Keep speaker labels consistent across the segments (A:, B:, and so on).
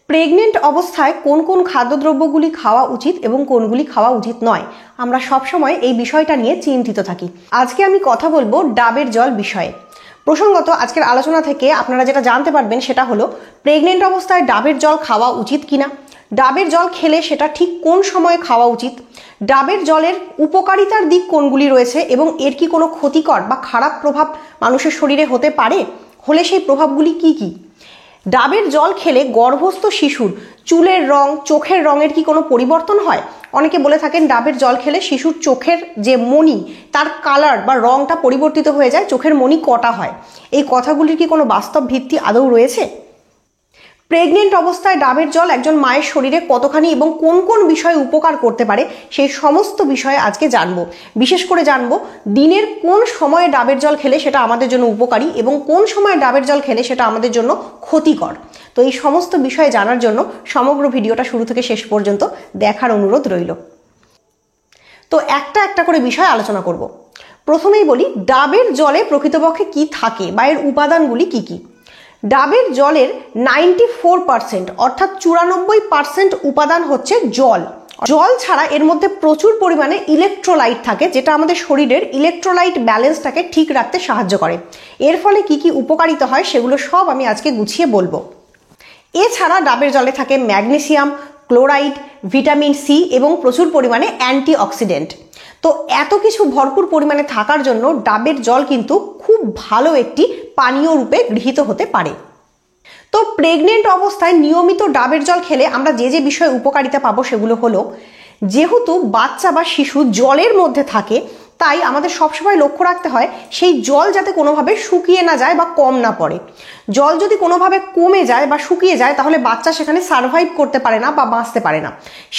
A: Pregnant অবস্থায় কোন কোন খাদ্যদ্রব্যগুলি খাওয়া উচিত এবং কোনগুলি খাওয়া উচিত নয়, আমরা সবসময় এই বিষয়টা নিয়ে চিন্তিত থাকি। আজকে আমি কথা বলবো ডাবের জল বিষয়ে। প্রসঙ্গত আজকের আলোচনা থেকে আপনারা যেটা জানতে পারবেন সেটা হলো প্রেগনেন্ট অবস্থায় ডাবের জল খাওয়া উচিত কিনা, ডাবের জল খেলে সেটা ঠিক কোন সময়ে খাওয়া উচিত, ডাবের জলের উপকারিতার দিক কোনগুলি রয়েছে এবং এর কি কোনো ক্ষতিকর বা খারাপ প্রভাব মানুষের শরীরে হতে পারে, হলে সেই প্রভাবগুলি কি কি, ডাবের জল খেলে গর্ভস্থ শিশুর চুলের রং, চোখের রঙের কি কোনো পরিবর্তন হয়। অনেকে বলে থাকেন ডাবের জল খেলে শিশুর চোখের যে মণি তার কালার বা রংটা পরিবর্তিত হয়ে যায়, চোখের মণি কটা হয়। এই কথাগুলির কি কোনো বাস্তব ভিত্তি আদৌ রয়েছে? প্রেগনেন্ট অবস্থায় ডাবের জল একজন মায়ের শরীরে কতখানি এবং কোন কোন বিষয়ে উপকার করতে পারে সেই সমস্ত বিষয়ে আজকে জানবো। বিশেষ করে জানবো দিনের কোন সময়ে ডাবের জল খেলে সেটা আমাদের জন্য উপকারী এবং কোন সময়ে ডাবের জল খেলে সেটা আমাদের জন্য ক্ষতিকর। তো এই সমস্ত বিষয়ে জানার জন্য সমগ্র ভিডিওটা শুরু থেকে শেষ পর্যন্ত দেখার অনুরোধ রইল। তো একটা একটা করে বিষয় আলোচনা করব। প্রথমেই বলি ডাবের জলে প্রকৃতপক্ষে কি থাকে বা এর উপাদানগুলি কি কি। ডাবের জলের 94% অর্থাৎ 94% উপাদান হচ্ছে জল। জল ছাড়া এর মধ্যে প্রচুর পরিমাণে ইলেকট্রোলাইট থাকে, যেটা আমাদের শরীরের ইলেকট্রোলাইট ব্যালেন্সটাকে ঠিক রাখতে সাহায্য করে। এর ফলে কি কি উপকারিতা হয় সেগুলো সব আমি আজকে গুছিয়ে বলবো। এছাড়া ডাবের জলে থাকে ম্যাগনেসিয়াম, ক্লোরাইড, ভিটামিন সি এবং প্রচুর পরিমাণে অ্যান্টিঅক্সিডেন্ট। তো এত কিছু ভরপুর পরিমাণে থাকার জন্য ডাবের জল কিন্তু খুব ভালো একটি পানীয় রূপে গৃহীত হতে পারে। তো প্রেগনেন্ট অবস্থায় নিয়মিত ডাবের জল খেলে আমরা যে যে বিষয়ে উপকারিতা পাবো সেগুলো হলো, যেহেতু বাচ্চা বা শিশু জলের মধ্যে থাকে তাই আমাদের সবসময় লক্ষ্য রাখতে হয় সেই জল যাতে কোনোভাবে শুকিয়ে না যায় বা কম না পড়ে। জল যদি কোনোভাবে কমে যায় বা শুকিয়ে যায় তাহলে বাচ্চা সেখানে সার্ভাইভ করতে পারে না বা বাঁচতে পারে না।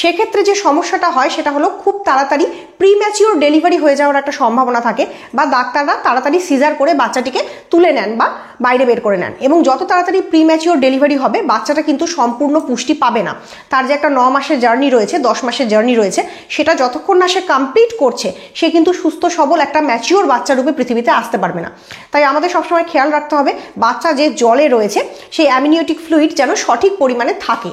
A: সেক্ষেত্রে যে সমস্যাটা হয় সেটা হলো খুব তাড়াতাড়ি প্রিম্যাচিওর ডেলিভারি হয়ে যাওয়ার একটা সম্ভাবনা থাকে বা ডাক্তাররা তাড়াতাড়ি সিজার করে বাচ্চাটিকে তুলে নেন বা বাইরে বের করে নেন, এবং যত তাড়াতাড়ি প্রিম্যাচিওর ডেলিভারি হবে বাচ্চাটা কিন্তু সম্পূর্ণ পুষ্টি পাবে না। তার যে একটা 9 মাসের জার্নি রয়েছে, 10 মাসের জার্নি রয়েছে, সেটা যতক্ষণ না সে কমপ্লিট করছে সে কিন্তু সুস্থ সবল একটা ম্যাচিওর বাচ্চা রূপে পৃথিবীতে আসতে পারবে না। তাই আমাদের সবসময় খেয়াল রাখতে হবে বাচ্চা যে জলে রয়েছে সেই অ্যামনিওটিক ফ্লুইড যেন সঠিক পরিমাণে থাকে।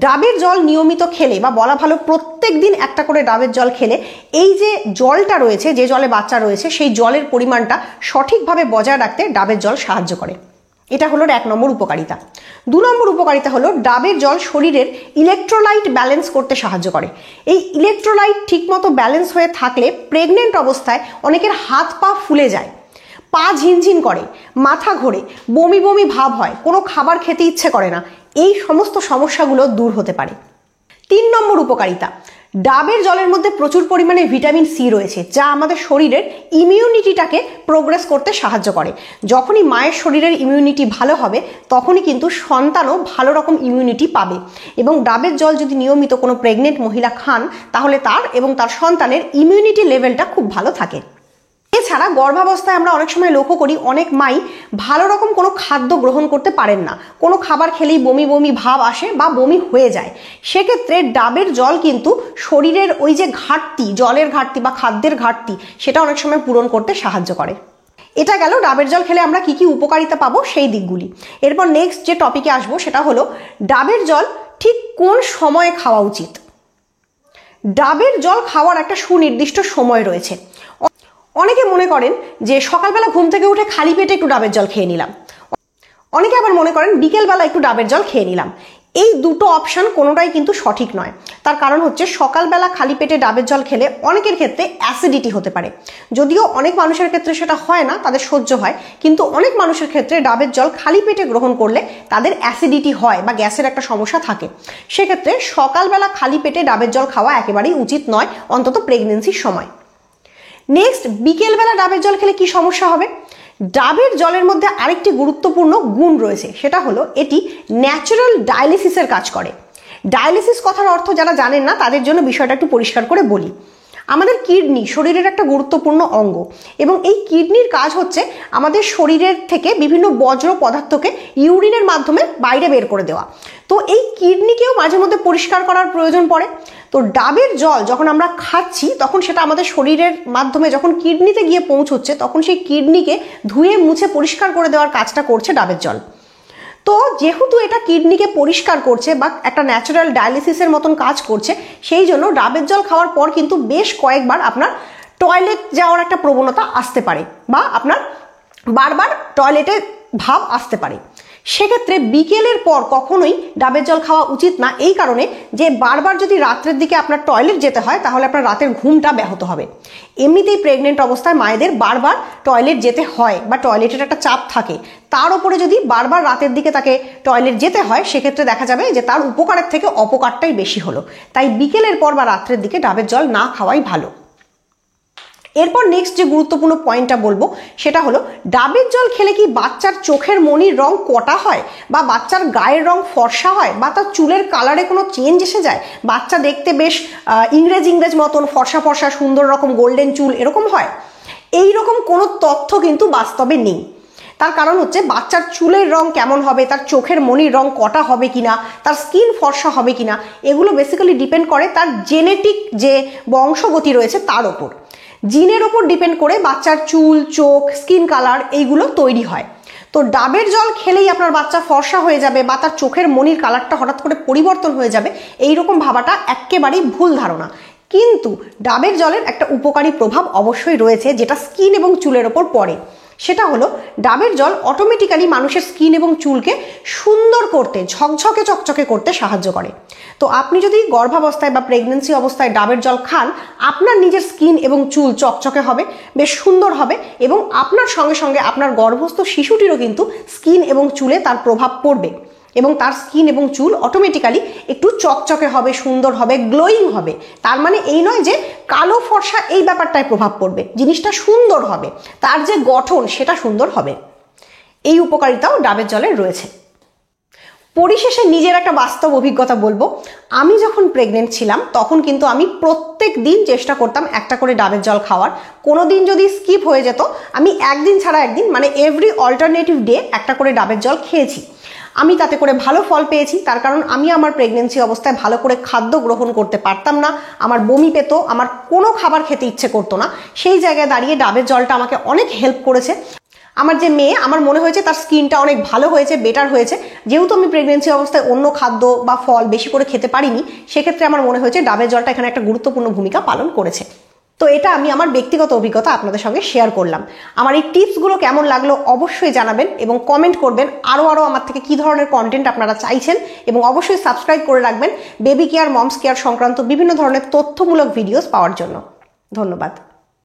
A: ডাবের জল নিয়মিত খেলে বা বলা ভালো প্রত্যেক দিন একটা করে ডাবের জল খেলে এই যে জলটা রয়েছে, যে জলে বাচ্চা রয়েছে, সেই জলের পরিমাণটা সঠিকভাবে বজায় রাখতে ডাবের জল সাহায্য করে। এটা হলো 1 নম্বর উপকারিতা। 2 নম্বর উপকারিতা হলো ডাবের জল শরীরের ইলেকট্রোলাইট ব্যালেন্স করতে সাহায্য করে। এই ইলেকট্রোলাইট ঠিকমতো ব্যালেন্স হয়ে থাকলে প্রেগনেন্ট অবস্থায় অনেকের হাত পা ফুলে যায়, পা ঝিনঝিন করে, মাথা ঘোরে, বমি বমি ভাব হয়, কোনো খাবার খেতে ইচ্ছে করে না, এই সমস্ত সমস্যাগুলো দূর হতে পারে। 3 নম্বর উপকারিতা, ডাবের জলের মধ্যে প্রচুর পরিমাণে ভিটামিন সি রয়েছে যা আমাদের শরীরের ইমিউনিটিটাকে প্রোগ্রেস করতে সাহায্য করে। যখনই মায়ের শরীরের ইমিউনিটি ভালো হবে তখনই কিন্তু সন্তানও ভালো রকম ইমিউনিটি পাবে, এবং ডাবের জল যদি নিয়মিত কোনো প্রেগনেন্ট মহিলা খান তাহলে তার এবং তার সন্তানের ইমিউনিটি লেভেলটা খুব ভালো থাকে। এছাড়া গর্ভাবস্থায় আমরা অনেক সময় লক্ষ্য করি অনেক মাই ভালো রকম কোনো খাদ্য গ্রহণ করতে পারেন না, কোনো খাবার খেলেই বমি বমি ভাব আসে বা বমি হয়ে যায়। সেক্ষেত্রে ডাবের জল কিন্তু শরীরের ওই যে ঘাটতি, জলের ঘাটতি বা খাদ্যের ঘাটতি, সেটা অনেক সময় পূরণ করতে সাহায্য করে। এটা গেল ডাবের জল খেলে আমরা কি কি উপকারিতা পাবো সেই দিকগুলি। এরপর নেক্সট যে টপিকে আসবো সেটা হলো ডাবের জল ঠিক কোন সময়ে খাওয়া উচিত। ডাবের জল খাওয়ার একটা সুনির্দিষ্ট সময় রয়েছে। অনেকে মনে করেন যে সকালবেলা ঘুম থেকে উঠে খালি পেটে একটু ডাবের জল খেয়ে নিলাম, অনেকে আবার মনে করেন বিকেলবেলা একটু ডাবের জল খেয়ে নিলাম। এই দুটো অপশন কোনোটাই কিন্তু সঠিক নয়। তার কারণ হচ্ছে সকালবেলা খালি পেটে ডাবের জল খেলে অনেকের ক্ষেত্রে অ্যাসিডিটি হতে পারে। যদিও অনেক মানুষের ক্ষেত্রে সেটা হয় না, তাদের সহ্য হয়, কিন্তু অনেক মানুষের ক্ষেত্রে ডাবের জল খালি পেটে গ্রহণ করলে তাদের অ্যাসিডিটি হয় বা গ্যাসের একটা সমস্যা থাকে। সেক্ষেত্রে সকালবেলা খালি পেটে ডাবের জল খাওয়া একেবারেই উচিত নয়, অন্তত প্রেগনেন্সির সময়। নেক্সট, বিকেলবেলা ডাবের জল খেলে কি সমস্যা হবে। ডাবের জলের মধ্যে আরেকটি গুরুত্বপূর্ণ গুণ রয়েছে, সেটা হলো এটি ন্যাচারাল ডায়ালিসিসের কাজ করে। ডায়ালিসিস কথার অর্থ যারা জানেন না তাদের জন্য বিষয়টা একটু পরিষ্কার করে বলি। আমাদের কিডনি শরীরের একটা গুরুত্বপূর্ণ অঙ্গ, এবং এই কিডনির কাজ হচ্ছে আমাদের শরীরের থেকে বিভিন্ন বজ্র পদার্থকে ইউরিনের মাধ্যমে বাইরে বের করে দেওয়া। তো এই কিডনিকেও মাঝে মধ্যে পরিষ্কার করার প্রয়োজন পড়ে। তো ডাবের জল যখন আমরা খাচ্ছি তখন সেটা আমাদের শরীরের মাধ্যমে যখন কিডনিতে গিয়ে পৌঁছচ্ছে তখন সেই কিডনিকে ধুয়ে মুছে পরিষ্কার করে দেওয়ার কাজটা করছে ডাবের জল। তো যেহেতু এটা কিডনিকে পরিষ্কার করছে বা একটা ন্যাচারাল ডায়ালিসিসের মতন কাজ করছে, সেই জন্য ডাবের জল খাওয়ার পর কিন্তু বেশ কয়েকবার আপনার টয়লেট যাওয়ার একটা প্রবণতা আসতে পারে বা আপনার বারবার টয়লেটে ভাব আসতে পারে। সেক্ষেত্রে বিকেলের পর কখনোই ডাবের জল খাওয়া উচিত না, এই কারণে যে বারবার যদি রাত্রের দিকে আপনার টয়লেট যেতে হয় তাহলে আপনার রাতের ঘুমটা ব্যাহত হবে। এমনিতেই প্রেগনেন্ট অবস্থায় মায়েদের বারবার টয়লেট যেতে হয় বা টয়লেটের একটা চাপ থাকে, তার উপরে যদি বারবার রাতের দিকে তাকে টয়লেট যেতে হয় সেক্ষেত্রে দেখা যাবে যে তার উপকারের থেকে অপকারটাই বেশি হলো। তাই বিকেলের পর বা রাত্রের দিকে ডাবের জল না খাওয়াই ভালো। এরপর নেক্সট যে গুরুত্বপূর্ণ পয়েন্টটা বলবো সেটা হলো, ডাবের জল খেলে কি বাচ্চার চোখের মনির রং কটা হয় বা বাচ্চার গায়ের রং ফর্সা হয় বা তার চুলের কালারে কোনো চেঞ্জ এসে যায়, বাচ্চা দেখতে বেশ ইংরেজ মতন ফর্সা ফর্সা সুন্দর রকম গোল্ডেন চুল এরকম হয়? এই রকম কোনো তথ্য কিন্তু বাস্তবে নেই। তার কারণ হচ্ছে বাচ্চার চুলের রং কেমন হবে, তার চোখের মনির রং কটা হবে কিনা, তার স্কিন ফর্সা হবে কিনা, এগুলো বেসিক্যালি ডিপেন্ড করে তার জেনেটিক যে বংশগতি রয়েছে তার ওপর। জিনের ওপর ডিপেন্ড করে বাচ্চার চুল, চোখ, স্কিন কালার এইগুলো তৈরি হয়। তো ডাবের জল খেলেই আপনার বাচ্চা ফর্সা হয়ে যাবে বা তার চোখের মনির কালারটা হঠাৎ করে পরিবর্তন হয়ে যাবে, এইরকম ভাবাটা একেবারেই ভুল ধারণা। কিন্তু ডাবের জলের একটা উপকারী প্রভাব অবশ্যই রয়েছে যেটা স্কিন এবং চুলের ওপর পড়ে। সেটা হলো, ডাবের জল অটোমেটিক্যালি মানুষের স্কিন এবং চুলকে সুন্দর করতে, ঝকঝকে চকচকে করতে সাহায্য করে। তো আপনি যদি গর্ভাবস্থায় বা প্রেগনেন্সি অবস্থায় ডাবের জল খান, আপনার নিজের স্কিন এবং চুল চকচকে হবে, বেশ সুন্দর হবে এবং আপনার সঙ্গে সঙ্গে আপনার গর্ভস্থ শিশুটিরও কিন্তু স্কিন এবং চুলে তার প্রভাব পড়বে এবং তার স্কিন এবং চুল অটোমেটিক্যালি একটু চকচকে হবে, সুন্দর হবে, গ্লোয়িং হবে। তার মানে এই নয় যে কালো ফর্সা এই ব্যাপারটায় প্রভাব পড়বে, জিনিসটা সুন্দর হবে, তার যে গঠন সেটা সুন্দর হবে। এই উপকারিতাও ডাবের জলের রয়েছে। পরিশেষে নিজের একটা বাস্তব অভিজ্ঞতা বলবো, আমি যখন প্রেগনেন্ট ছিলাম তখন কিন্তু আমি প্রত্যেক দিন চেষ্টা করতাম একটা করে ডাবের জল খাওয়ার। কোনো দিন যদি স্কিপ হয়ে যেত, আমি একদিন ছাড়া একদিন মানে এভরি অল্টারনেটিভ ডে একটা করে ডাবের জল খেয়েছি। আমি তাতে করে ভালো ফল পেয়েছি, তার কারণ আমি আমার প্রেগনেন্সি অবস্থায় ভালো করে খাদ্য গ্রহণ করতে পারতাম না, আমার বমি পেত, আমার কোনো খাবার খেতে ইচ্ছে করতো না। সেই জায়গায় দাঁড়িয়ে ডাবের জলটা আমাকে অনেক হেল্প করেছে। আমার যে মেয়ে, আমার মনে হয়েছে তার স্কিনটা অনেক ভালো হয়েছে, বেটার হয়েছে। যেহেতু আমি প্রেগনেন্সি অবস্থায় অন্য খাদ্য বা ফল বেশি করে খেতে পারিনি, সেক্ষেত্রে আমার মনে হয়েছে ডাবের জলটা এখানে একটা গুরুত্বপূর্ণ ভূমিকা পালন করেছে। তো এটা আমি আমার ব্যক্তিগত অভিজ্ঞতা আপনাদের সঙ্গে শেয়ার করলাম। আমার এই টিপসগুলো কেমন লাগলো অবশ্যই জানাবেন এবং কমেন্ট করবেন আরও আমার থেকে কী ধরনের কন্টেন্ট আপনারা চাইছেন, এবং অবশ্যই সাবস্ক্রাইব করে রাখবেন বেবি কেয়ার, মমস কেয়ার সংক্রান্ত বিভিন্ন ধরনের তথ্যমূলক ভিডিওস পাওয়ার জন্য। ধন্যবাদ।